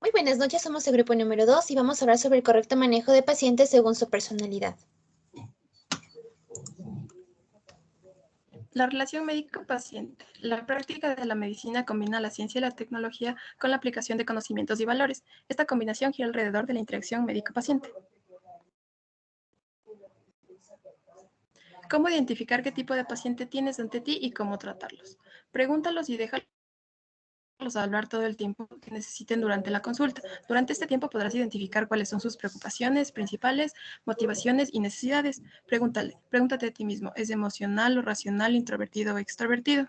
Muy buenas noches, somos el grupo número 2 y vamos a hablar sobre el correcto manejo de pacientes según su personalidad. La relación médico-paciente. La práctica de la medicina combina la ciencia y la tecnología con la aplicación de conocimientos y valores. Esta combinación gira alrededor de la interacción médico-paciente. ¿Cómo identificar qué tipo de paciente tienes ante ti y cómo tratarlos? Pregúntalos y déjalos hablar todo el tiempo que necesiten durante la consulta. Durante este tiempo podrás identificar cuáles son sus preocupaciones principales, motivaciones y necesidades. Pregúntate a ti mismo, ¿es emocional o racional, introvertido o extrovertido?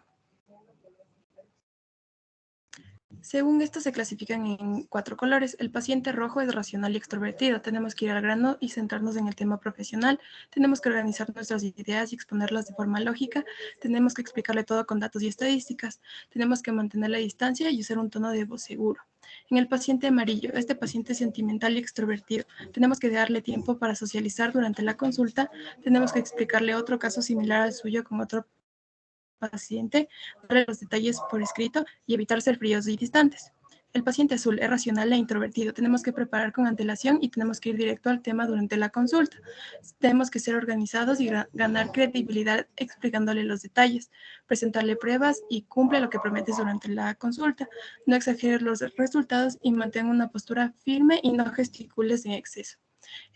Según esto se clasifican en 4 colores. El paciente rojo es racional y extrovertido. Tenemos que ir al grano y centrarnos en el tema profesional. Tenemos que organizar nuestras ideas y exponerlas de forma lógica. Tenemos que explicarle todo con datos y estadísticas. Tenemos que mantener la distancia y usar un tono de voz seguro. En el paciente amarillo, este paciente es sentimental y extrovertido. Tenemos que darle tiempo para socializar durante la consulta. Tenemos que explicarle otro caso similar al suyo con otro paciente, darle los detalles por escrito y evitar ser fríos y distantes. El paciente azul es racional e introvertido. Tenemos que preparar con antelación y tenemos que ir directo al tema durante la consulta. Tenemos que ser organizados y ganar credibilidad explicándole los detalles, presentarle pruebas y cumple lo que prometes durante la consulta. No exageres los resultados y mantén una postura firme y no gesticules en exceso.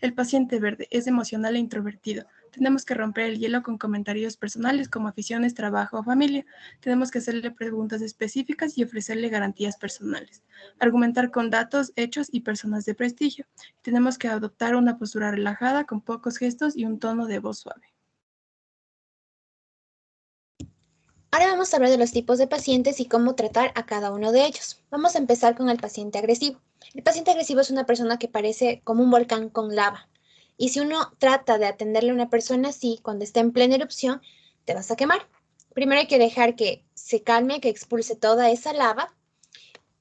El paciente verde es emocional e introvertido. Tenemos que romper el hielo con comentarios personales como aficiones, trabajo o familia. Tenemos que hacerle preguntas específicas y ofrecerle garantías personales. Argumentar con datos, hechos y personas de prestigio. Tenemos que adoptar una postura relajada con pocos gestos y un tono de voz suave. Ahora vamos a hablar de los tipos de pacientes y cómo tratar a cada uno de ellos. Vamos a empezar con el paciente agresivo. El paciente agresivo es una persona que parece como un volcán con lava. Y si uno trata de atenderle a una persona así, cuando está en plena erupción, te vas a quemar. Primero hay que dejar que se calme, que expulse toda esa lava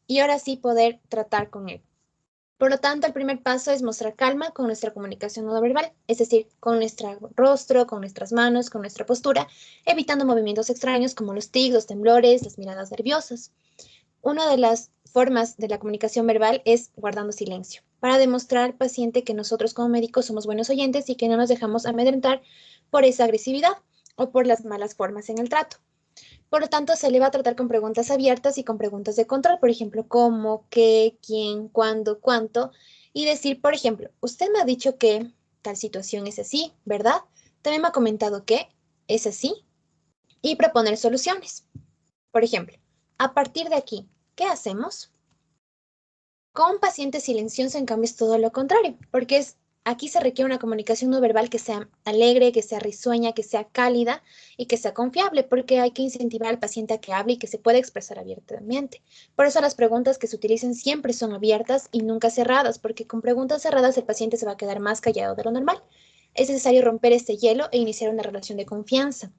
y ahora sí poder tratar con él. Por lo tanto, el primer paso es mostrar calma con nuestra comunicación no verbal, es decir, con nuestro rostro, con nuestras manos, con nuestra postura, evitando movimientos extraños como los tics, los temblores, las miradas nerviosas. Una de las formas de la comunicación verbal es guardando silencio, para demostrar al paciente que nosotros como médicos somos buenos oyentes y que no nos dejamos amedrentar por esa agresividad o por las malas formas en el trato. Por lo tanto, se le va a tratar con preguntas abiertas y con preguntas de control, por ejemplo, cómo, qué, quién, cuándo, cuánto, y decir, por ejemplo, usted me ha dicho que tal situación es así, ¿verdad? También me ha comentado que es así, y proponer soluciones. Por ejemplo, a partir de aquí, ¿qué hacemos? Con un paciente silencioso, en cambio, es todo lo contrario, porque aquí se requiere una comunicación no verbal que sea alegre, que sea risueña, que sea cálida y que sea confiable, porque hay que incentivar al paciente a que hable y que se pueda expresar abiertamente. Por eso las preguntas que se utilicen siempre son abiertas y nunca cerradas, porque con preguntas cerradas el paciente se va a quedar más callado de lo normal. Es necesario romper este hielo e iniciar una relación de confianza.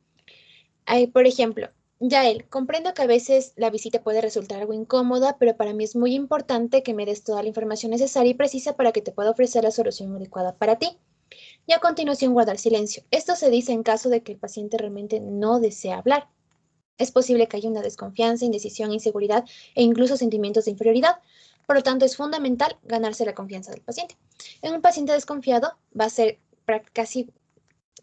Por ejemplo, Yael, comprendo que a veces la visita puede resultar algo incómoda, pero para mí es muy importante que me des toda la información necesaria y precisa para que te pueda ofrecer la solución adecuada para ti. Y a continuación, guardar silencio. Esto se dice en caso de que el paciente realmente no desea hablar. Es posible que haya una desconfianza, indecisión, inseguridad e incluso sentimientos de inferioridad. Por lo tanto, es fundamental ganarse la confianza del paciente. En un paciente desconfiado va a ser casi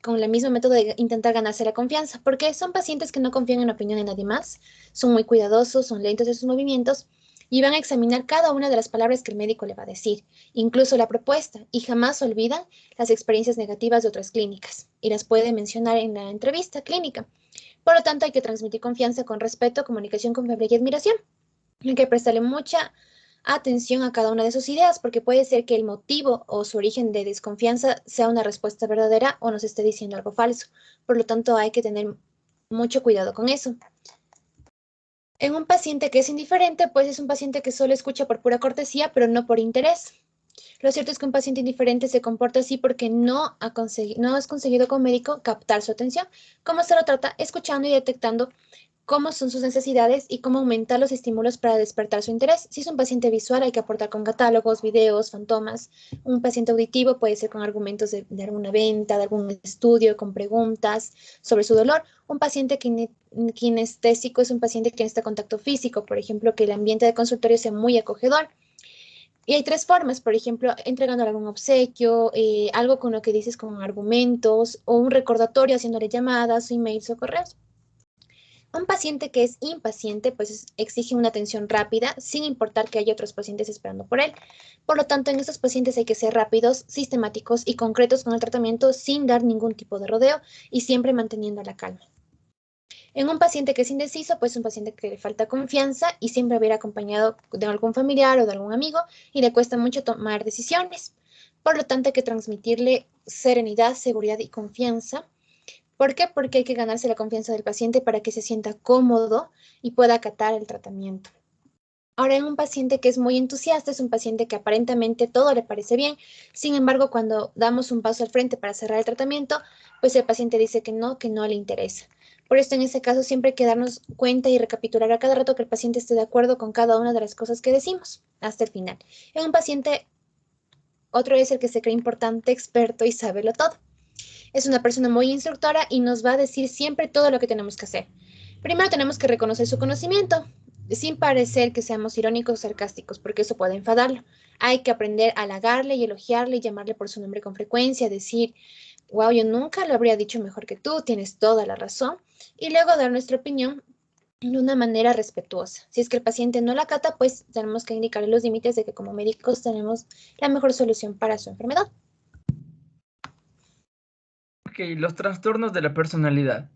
con el mismo método de intentar ganarse la confianza, porque son pacientes que no confían en la opinión de nadie más, son muy cuidadosos, son lentos en sus movimientos y van a examinar cada una de las palabras que el médico le va a decir, incluso la propuesta, y jamás olvidan las experiencias negativas de otras clínicas y las puede mencionar en la entrevista clínica. Por lo tanto, hay que transmitir confianza con respeto, comunicación confiable y admiración. Hay que prestarle mucha atención a cada una de sus ideas, porque puede ser que el motivo o su origen de desconfianza sea una respuesta verdadera o nos esté diciendo algo falso. Por lo tanto, hay que tener mucho cuidado con eso. En un paciente que es indiferente, pues es un paciente que solo escucha por pura cortesía, pero no por interés. Lo cierto es que un paciente indiferente se comporta así porque no has conseguido como médico captar su atención. ¿Cómo se lo trata? Escuchando y detectando cómo son sus necesidades y cómo aumentar los estímulos para despertar su interés. Si es un paciente visual, hay que aportar con catálogos, videos, fantomas. Un paciente auditivo puede ser con argumentos de alguna venta, de algún estudio, con preguntas sobre su dolor. Un paciente kinestésico es un paciente que necesita contacto físico, por ejemplo, que el ambiente de consultorio sea muy acogedor. Y hay tres formas, por ejemplo, entregando algún obsequio, algo con lo que dices con argumentos, o un recordatorio haciéndole llamadas, emails o correos. Un paciente que es impaciente, pues exige una atención rápida, sin importar que haya otros pacientes esperando por él. Por lo tanto, en estos pacientes hay que ser rápidos, sistemáticos y concretos con el tratamiento sin dar ningún tipo de rodeo y siempre manteniendo la calma. En un paciente que es indeciso, pues un paciente que le falta confianza y siempre va a ir acompañado de algún familiar o de algún amigo y le cuesta mucho tomar decisiones. Por lo tanto, hay que transmitirle serenidad, seguridad y confianza. ¿Por qué? Porque hay que ganarse la confianza del paciente para que se sienta cómodo y pueda acatar el tratamiento. Ahora, en un paciente que es muy entusiasta, es un paciente que aparentemente todo le parece bien. Sin embargo, cuando damos un paso al frente para cerrar el tratamiento, pues el paciente dice que no le interesa. Por esto, en ese caso, siempre hay que darnos cuenta y recapitular a cada rato que el paciente esté de acuerdo con cada una de las cosas que decimos hasta el final. En un paciente, otro es el que se cree importante, experto y sábelo todo. Es una persona muy instructora y nos va a decir siempre todo lo que tenemos que hacer. Primero tenemos que reconocer su conocimiento, sin parecer que seamos irónicos o sarcásticos, porque eso puede enfadarlo. Hay que aprender a halagarle y elogiarle y llamarle por su nombre con frecuencia, decir, wow, yo nunca lo habría dicho mejor que tú, tienes toda la razón, y luego dar nuestra opinión de una manera respetuosa. Si es que el paciente no la acata, pues tenemos que indicarle los límites de que como médicos tenemos la mejor solución para su enfermedad. Ok, los trastornos de la personalidad.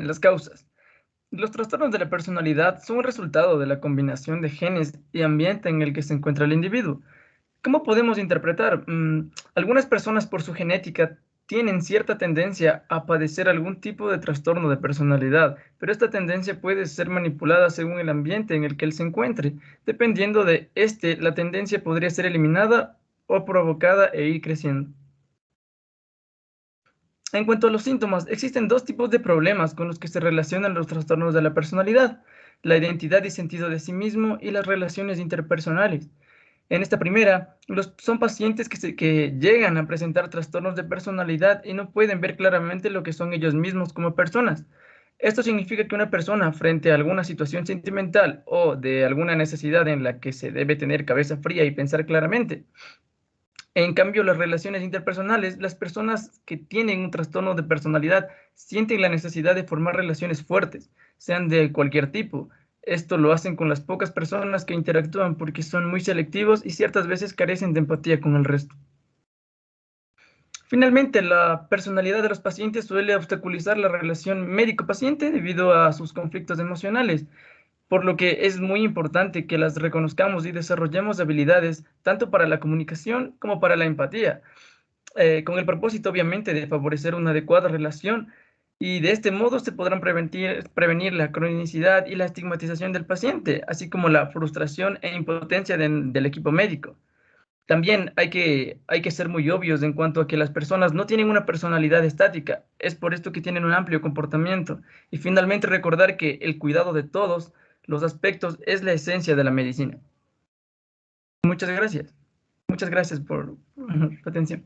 Las causas. Los trastornos de la personalidad son un resultado de la combinación de genes y ambiente en el que se encuentra el individuo. ¿Cómo podemos interpretar? Algunas personas por su genética tienen cierta tendencia a padecer algún tipo de trastorno de personalidad, pero esta tendencia puede ser manipulada según el ambiente en el que él se encuentre. Dependiendo de este, la tendencia podría ser eliminada o provocada e ir creciendo. En cuanto a los síntomas, existen dos tipos de problemas con los que se relacionan los trastornos de la personalidad: la identidad y sentido de sí mismo y las relaciones interpersonales. En esta primera, son pacientes que llegan a presentar trastornos de personalidad y no pueden ver claramente lo que son ellos mismos como personas. Esto significa que una persona, frente a alguna situación sentimental o de alguna necesidad en la que se debe tener cabeza fría y pensar claramente. En cambio, las relaciones interpersonales, las personas que tienen un trastorno de personalidad sienten la necesidad de formar relaciones fuertes, sean de cualquier tipo. Esto lo hacen con las pocas personas que interactúan porque son muy selectivos y ciertas veces carecen de empatía con el resto. Finalmente, la personalidad de los pacientes suele obstaculizar la relación médico-paciente debido a sus conflictos emocionales, por lo que es muy importante que las reconozcamos y desarrollemos habilidades tanto para la comunicación como para la empatía, con el propósito obviamente de favorecer una adecuada relación, y de este modo se podrán prevenir la cronicidad y la estigmatización del paciente, así como la frustración e impotencia del equipo médico. También hay que ser muy obvios en cuanto a que las personas no tienen una personalidad estática, es por esto que tienen un amplio comportamiento. Y finalmente recordar que el cuidado de todos los aspectos es la esencia de la medicina. Muchas gracias. Muchas gracias por tu atención.